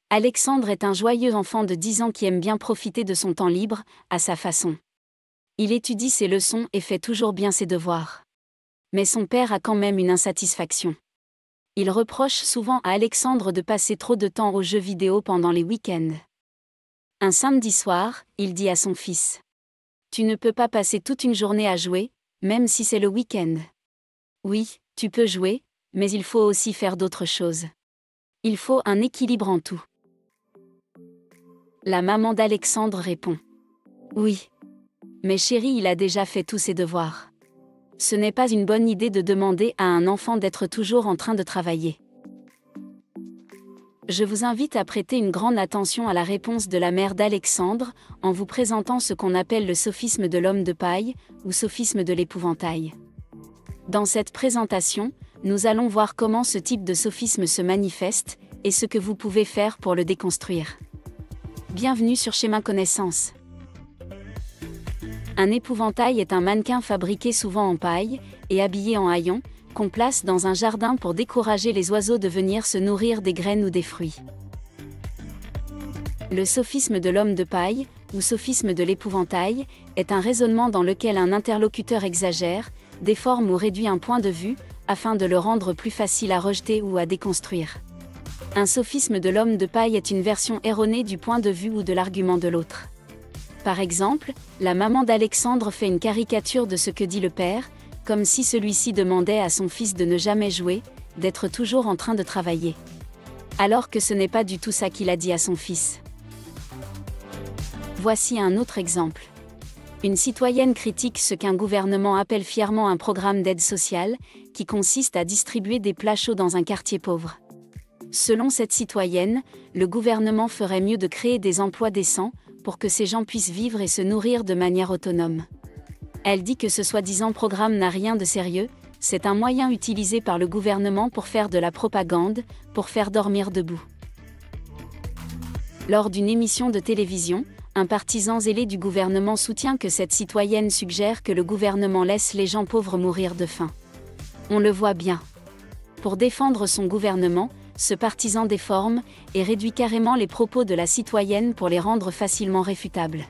Alexandre est un joyeux enfant de 10 ans qui aime bien profiter de son temps libre, à sa façon. Il étudie ses leçons et fait toujours bien ses devoirs. Mais son père a quand même une insatisfaction. Il reproche souvent à Alexandre de passer trop de temps aux jeux vidéo pendant les week-ends. Un samedi soir, il dit à son fils: « Tu ne peux pas passer toute une journée à jouer, même si c'est le week-end. Oui, tu peux jouer, mais il faut aussi faire d'autres choses. Il faut un équilibre en tout. » La maman d'Alexandre répond: « Oui. Mais chérie, il a déjà fait tous ses devoirs. Ce n'est pas une bonne idée de demander à un enfant d'être toujours en train de travailler. » Je vous invite à prêter une grande attention à la réponse de la mère d'Alexandre, en vous présentant ce qu'on appelle le sophisme de l'homme de paille, ou sophisme de l'épouvantail. Dans cette présentation, nous allons voir comment ce type de sophisme se manifeste, et ce que vous pouvez faire pour le déconstruire. Bienvenue sur Chemin Connaissance. Un épouvantail est un mannequin fabriqué souvent en paille, et habillé en haillons, qu'on place dans un jardin pour décourager les oiseaux de venir se nourrir des graines ou des fruits. Le sophisme de l'homme de paille, ou sophisme de l'épouvantail, est un raisonnement dans lequel un interlocuteur exagère, déforme ou réduit un point de vue, afin de le rendre plus facile à rejeter ou à déconstruire. Un sophisme de l'homme de paille est une version erronée du point de vue ou de l'argument de l'autre. Par exemple, la maman d'Alexandre fait une caricature de ce que dit le père, comme si celui-ci demandait à son fils de ne jamais jouer, d'être toujours en train de travailler. Alors que ce n'est pas du tout ça qu'il a dit à son fils. Voici un autre exemple. Une citoyenne critique ce qu'un gouvernement appelle fièrement un programme d'aide sociale, qui consiste à distribuer des plats chauds dans un quartier pauvre. Selon cette citoyenne, le gouvernement ferait mieux de créer des emplois décents, pour que ces gens puissent vivre et se nourrir de manière autonome. Elle dit que ce soi-disant programme n'a rien de sérieux, c'est un moyen utilisé par le gouvernement pour faire de la propagande, pour faire dormir debout. Lors d'une émission de télévision, un partisan zélé du gouvernement soutient que cette citoyenne suggère que le gouvernement laisse les gens pauvres mourir de faim. On le voit bien. Pour défendre son gouvernement, ce partisan déforme et réduit carrément les propos de la citoyenne pour les rendre facilement réfutables.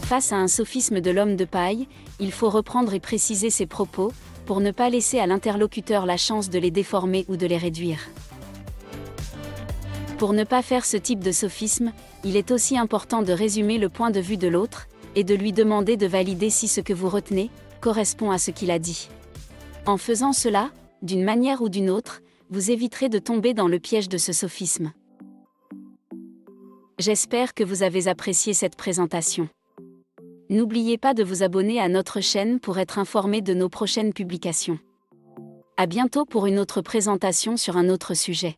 Face à un sophisme de l'homme de paille, il faut reprendre et préciser ses propos, pour ne pas laisser à l'interlocuteur la chance de les déformer ou de les réduire. Pour ne pas faire ce type de sophisme, il est aussi important de résumer le point de vue de l'autre, et de lui demander de valider si ce que vous retenez correspond à ce qu'il a dit. En faisant cela, d'une manière ou d'une autre, vous éviterez de tomber dans le piège de ce sophisme. J'espère que vous avez apprécié cette présentation. N'oubliez pas de vous abonner à notre chaîne pour être informé de nos prochaines publications. À bientôt pour une autre présentation sur un autre sujet.